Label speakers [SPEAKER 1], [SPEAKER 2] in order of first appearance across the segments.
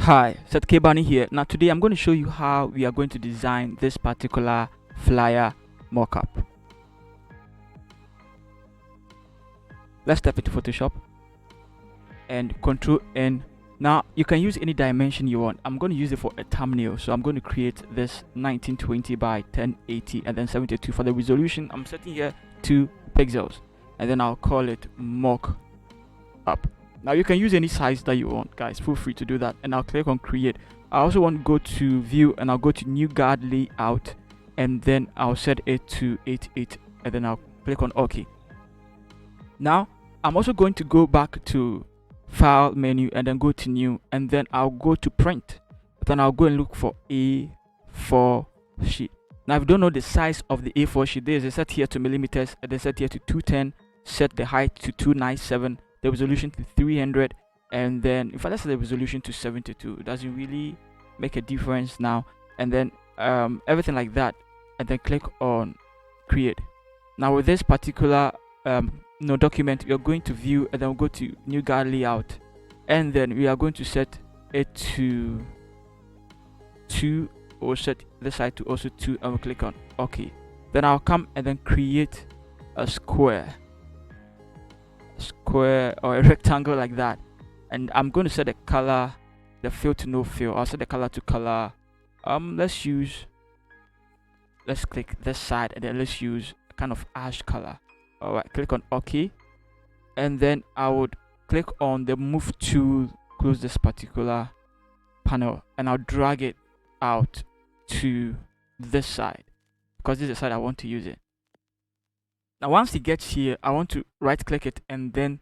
[SPEAKER 1] Hi, Seth K Bani here. Now today I'm going to show you how we are going to design this particular flyer mockup. Let's step into Photoshop and Control N. Now you can use any dimension you want. I'm going to use it for a thumbnail, so I'm going to create this 1920 by 1080 and then 72. For the resolution, I'm setting here 2 pixels, and then I'll call it mock up. Now you can use any size that you want, guys. Feel free to do that, and I'll click on create. I also want to go to view, and I'll go to new guard layout, and then I'll set it to 88, and then I'll click on OK. Now I'm also going to go back to file menu and then go to new, and then I'll go to print. Then I'll go and look for A4 sheet. Now if you don't know the size of the A4 sheet, there is a set here to millimeters, and then set here to 210, set the height to 297, the resolution to 300, and then if I set the resolution to 72, it doesn't really make a difference now, and then everything like that, and then click on create. Now with this particular document, you're going to view, and then we'll go to new guard layout, and then we are going to set it to 2, or set this side to also 2, and we'll click on OK. Then I'll come and then create a square or a rectangle like that, and I'm going to set the color, the fill to no fill. I'll set the color to color, let's click this side, and then let's use a kind of ash color. All right, click on OK, and then I would click on the move tool, close this particular panel, and I'll drag it out to this side because this is the side I want to use it. Now once it gets here, I want to right click it and then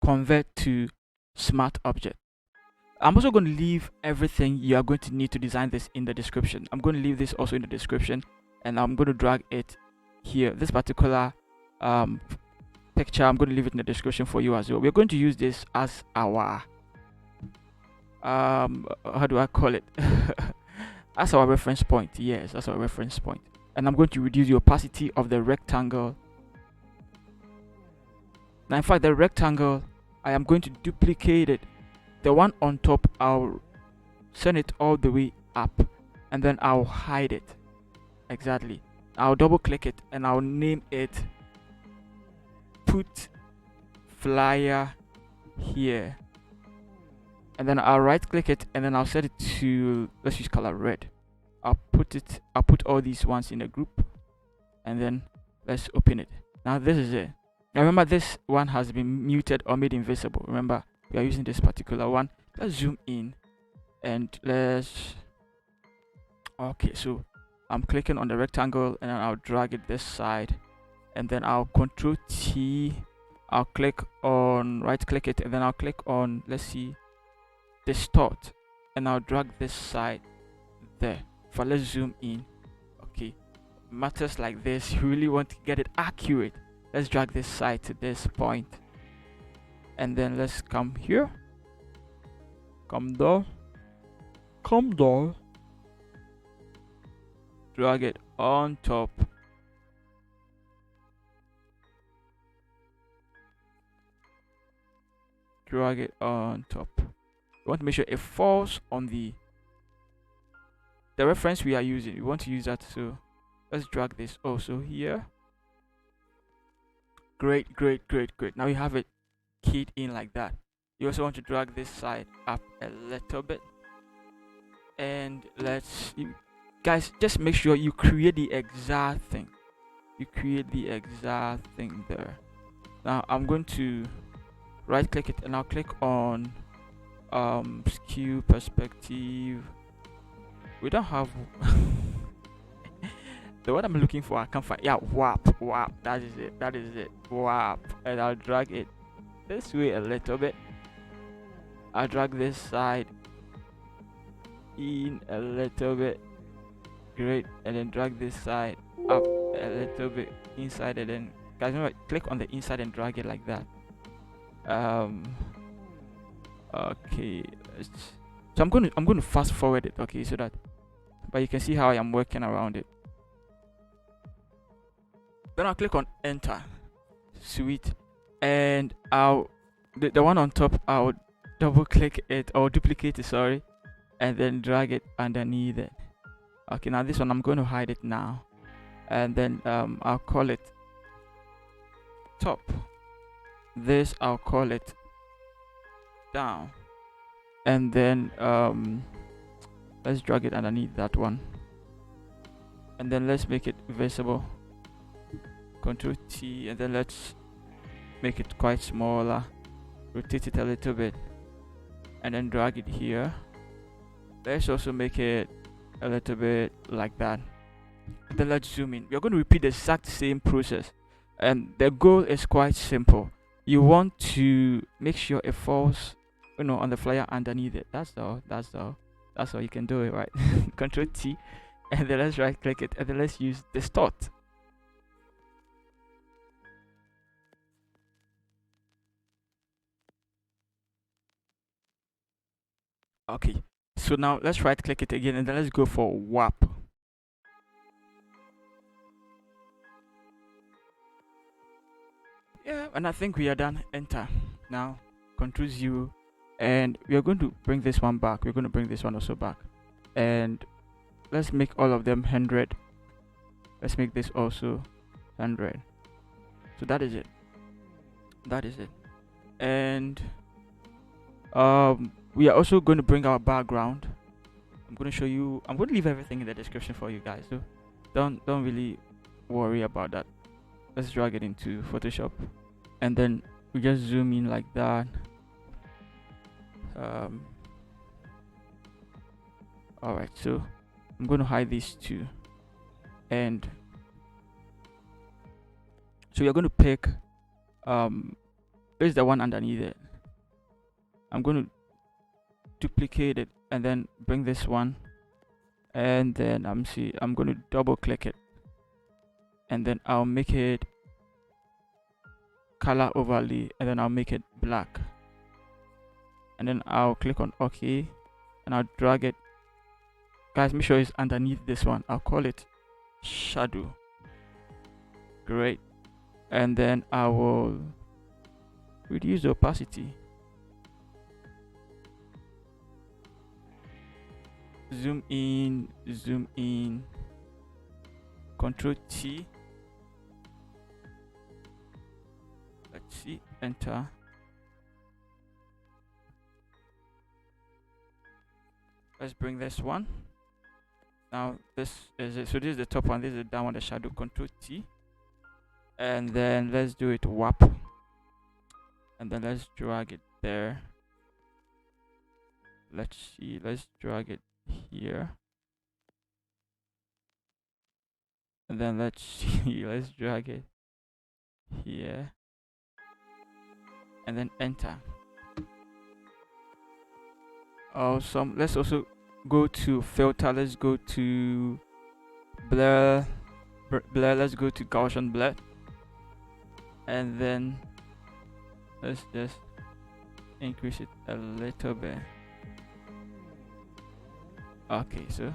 [SPEAKER 1] convert to smart object. I'm also going to leave everything you are going to need to design this in the description. I'm going to leave this also in the description, and I'm going to drag it here. This particular picture, I'm going to leave it in the description for you as well. We're going to use this as our how do I call it? As our reference point. Yes, that's our reference point. And I'm going to reduce the opacity of the rectangle. Now in fact, the rectangle, I am going to duplicate it. The one on top, I'll send it all the way up, and then I'll hide it. Exactly. I'll double click it, and I'll name it put flyer here, and then I'll right click it, and then I'll set it to, let's use color red. I'll put all these ones in a group, and then let's open it. Now this is it. Now remember, this one has been muted or made invisible. Remember, we are using this particular one. Let's zoom in, and okay, so I'm clicking on the rectangle, and then I'll drag it this side, and then I'll Control T, I'll click on, right click it, and then I'll click on, let's see, distort, and I'll drag this side there. For let's zoom in. Okay, matters like this, you really want to get it accurate. Let's drag this side to this point, and then let's come here, come down, drag it on top, drag it on top. You want to make sure it falls on the reference we are using. We want to use that, so let's drag this also here. Great. Now you have it keyed in like that. You also want to drag this side up a little bit, and guys, just make sure you create the exact thing. There. Now I'm going to right click it, and I'll click on skew perspective. We don't have the word I'm looking for, I can't find. Yeah, warp. That is it. Warp. And I'll drag it this way a little bit. I'll drag this side in a little bit. Great. And then drag this side up a little bit inside, and then guys, remember, click on the inside and drag it like that. Okay. So I'm going to fast forward it. Okay, so that, but you can see how I am working around it. Then I'll click on enter. Sweet. And the one on top, I'll double click it or duplicate it, sorry, and then drag it underneath it. Okay, now this one I'm going to hide it now, and then I'll call it top. This I'll call it down, and then let's drag it underneath that one, and then let's make it visible. Control T, and then let's make it quite smaller, rotate it a little bit, and then drag it here. Let's also make it a little bit like that. And then let's zoom in. We're going to repeat the exact same process, and the goal is quite simple. You want to make sure it falls, on the flyer underneath it. That's all. You can do it, right? Control T, and then let's right click it, and then let's use distort. Okay, so now let's right click it again, and then let's go for warp. Yeah, and I think we are done. Enter. Now Control 0, and we are going to bring this one back. We're going to bring this one also back, and let's make all of them 100. Let's make this also 100. So that is it. And we are also going to bring our background. I'm going to show you. I'm going to leave everything in the description for you guys, so don't really worry about that. Let's drag it into Photoshop, and then we just zoom in like that. All right, so I'm going to hide these two, and so you're going to pick this is the one underneath it. I'm going to duplicate it and then bring this one, and then I'm going to double click it, and then I'll make it color overlay, and then I'll make it black, and then I'll click on OK, and I'll drag it. Guys, make sure it's underneath this one. I'll call it shadow. Great. And then I will reduce the opacity, zoom in, Control T, let's see, enter. Let's bring this one. Now this is it. So this is the top one, this is the down one, the shadow. Control T, and then let's do it warp, and then let's drag it there. Let's see, let's drag it here, and then let's see, let's drag it here, and then enter. Awesome. Let's also go to filter. Let's go to blur. Let's go to Gaussian blur, and then let's just increase it a little bit. Okay, so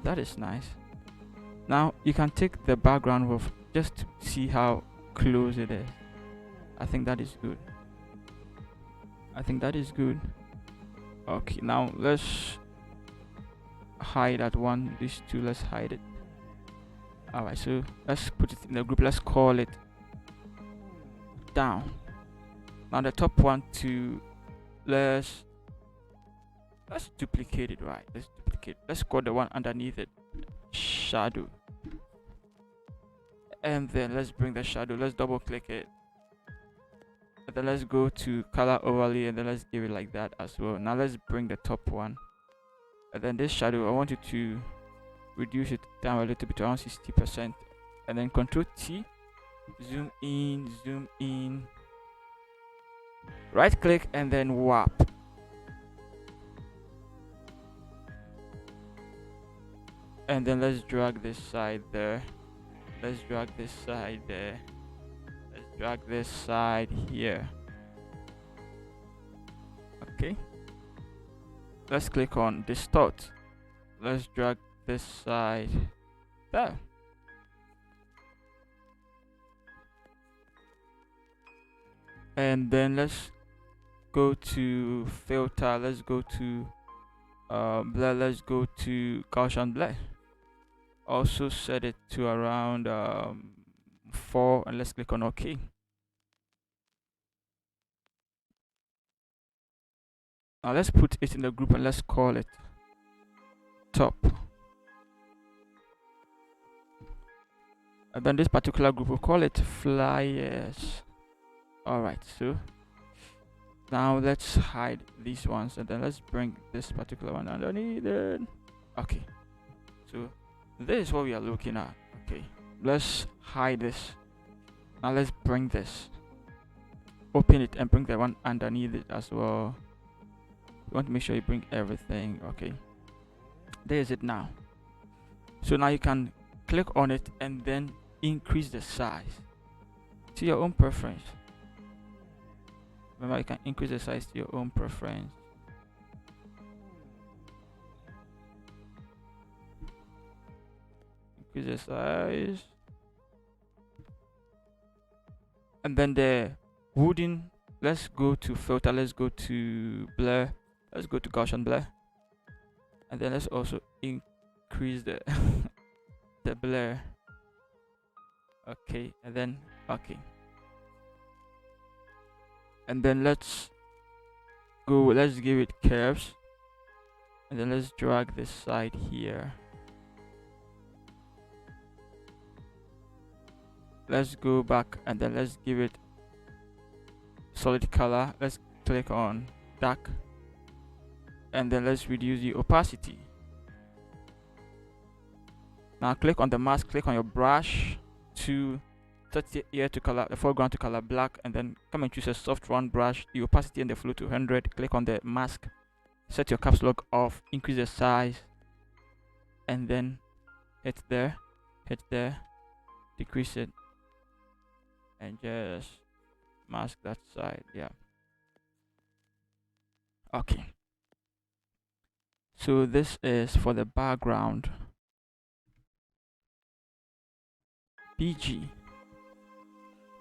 [SPEAKER 1] that is nice. Now you can take the background with just to see how close it is. I think that is good. Okay, now let's hide that one. These two, let's hide it. Alright, so let's put it in the group. Let's call it down. Now the top one to let's duplicate it, right? Let's call the one underneath it shadow, and then let's bring the shadow. Let's double click it, and then let's go to color overlay, and then let's give it like that as well. Now let's bring the top one, and then this shadow, I want you to reduce it down a little bit to around 60%, and then Control T, zoom in, right click, and then warp. And then let's drag this side there. Let's drag this side there. Let's drag this side here. Okay. Let's click on distort. Let's drag this side there. And then let's go to filter. Let's go to blur, let's go to Gaussian blur. Also set it to around 4, and let's click on OK. Now let's put it in the group and let's call it top. And then this particular group, we'll call it flyers. Alright, so now let's hide these ones, and then let's bring this particular one underneath it. Okay, so this is what we are looking at. Okay, let's hide this. Now let's bring this, open it, and bring the one underneath it as well. You want to make sure you bring everything. Okay, there's it now. So now you can click on it and then increase the size to your own preference. Remember, you can increase the size to your own preference. Increase the size. And then the wooden, let's go to filter, let's go to blur, let's go to Gaussian blur. And then let's also increase the the blur. Okay, and then okay. And then let's give it curves, and then let's drag this side here. Let's go back and then let's give it solid color. Let's click on dark, and then let's reduce the opacity. Now click on the mask, click on your brush to set it here to color, the foreground to color black, and then come and choose a soft round brush, the opacity and the flow to 100. Click on the mask, set your caps lock off, increase the size, and then hit there, decrease it, and just mask that side. Yeah, okay, so this is for the background. BG.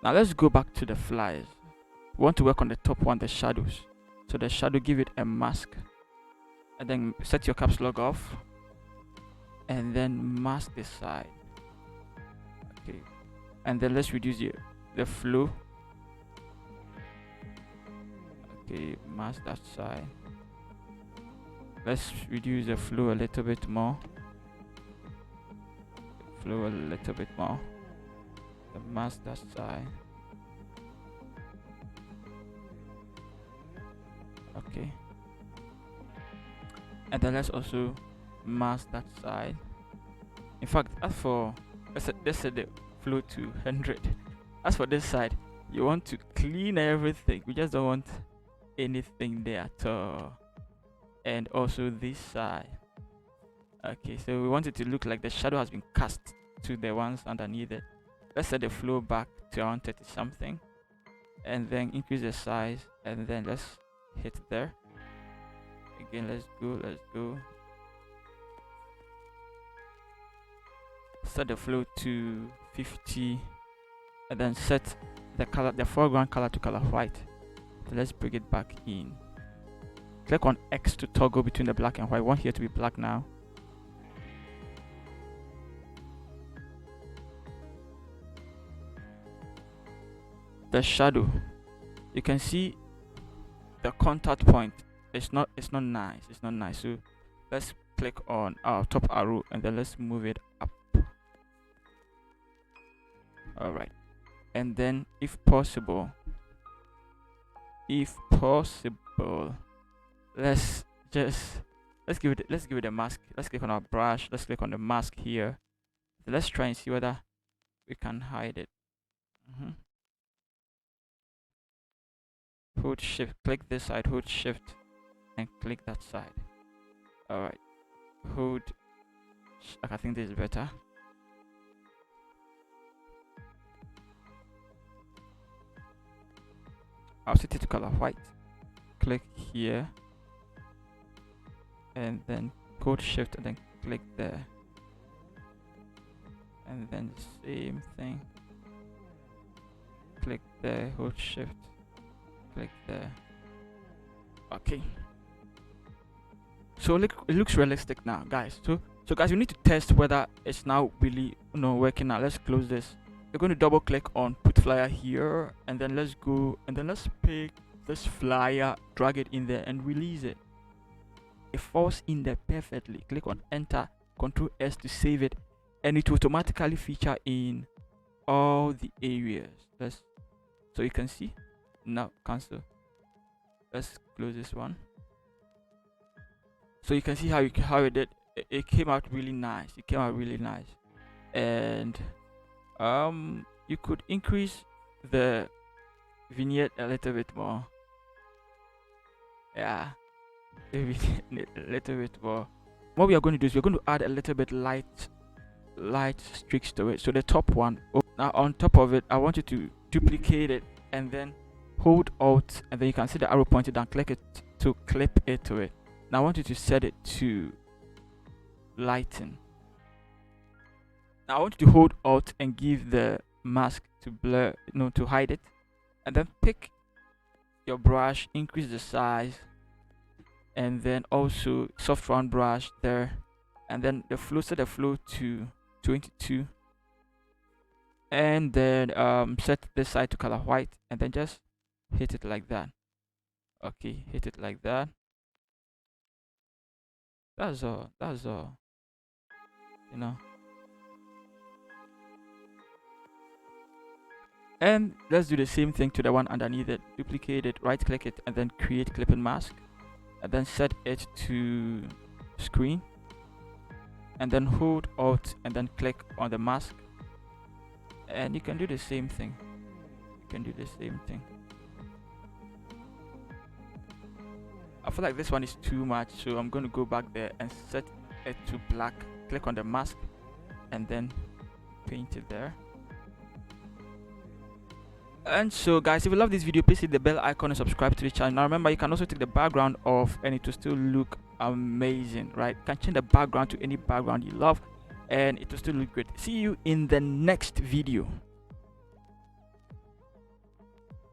[SPEAKER 1] Now let's go back to the flyers. We want to work on the top one, the shadows. So the shadow, give it a mask, and then set your caps lock off, and then mask this side. Okay, and then let's reduce the flow. Okay, mask that side. Let's reduce the flow a little bit more. Flow a little bit more. The mask that side. Okay, and then let's also mask that side. In fact, as for let's set the flow to 100. As for this side, you want to clean everything. We just don't want anything there at all. And also this side. Okay, so we want it to look like the shadow has been cast to the ones underneath it. Let's set the flow back to around 30 something, and then increase the size, and then let's hit there again. Let's go, set the flow to 50, and then set the foreground color to color white. So let's bring it back in. Click on X to toggle between the black and white. I want here to be black now. The shadow, you can see the contact point. It's not nice. So let's click on our top arrow, and then let's move it up. All right, and then if possible, let's give it a mask. Let's click on our brush, let's click on the mask here. So let's try and see whether we can hide it. Hold shift, click this side, hold shift, and click that side. All right, I think this is better. I'll set it to color white. Click here, and then hold shift, and then click there, and then the same thing. Click there, hold shift, click there. Okay, So look, it looks realistic now, guys. So guys, we need to test whether it's now really working now. Let's close this. We're going to double click on put flyer here, and then let's go and then let's pick this flyer, drag it in there and release it. It falls in there perfectly. Click on enter, Ctrl S to save it, and it will automatically feature in all the areas. So you can see now. Cancel. Let's close this one. So you can see how it did. It came out really nice. It came out really nice. And you could increase the vignette a little bit more. Yeah, maybe a little bit more. What we are going to do is we're going to add a little bit light streaks to it. So the top one, now on top of it, I want you to duplicate it and then hold Alt, and then you can see the arrow pointed down. Click it to clip it to it. Now I want you to set it to lighten. Now I want you to hold Alt and give the mask to blur, to hide it, and then pick your brush, increase the size, and then also soft round brush there, and then the flow, set the flow to 22, and then set this side to color white, and then just hit it like that. Okay, hit it like that. That's all. And let's do the same thing to the one underneath it. Duplicate it, right click it, and then create clipping mask, and then set it to screen, and then hold Alt and then click on the mask, and you can do the same thing. I feel like this one is too much, so I'm going to go back there and set it to black. Click on the mask and then paint it there. And so guys, if you love this video, please hit the bell icon and subscribe to the channel. Now remember, you can also take the background off and it will still look amazing, right? You can change the background to any background you love and it will still look great. See you in the next video.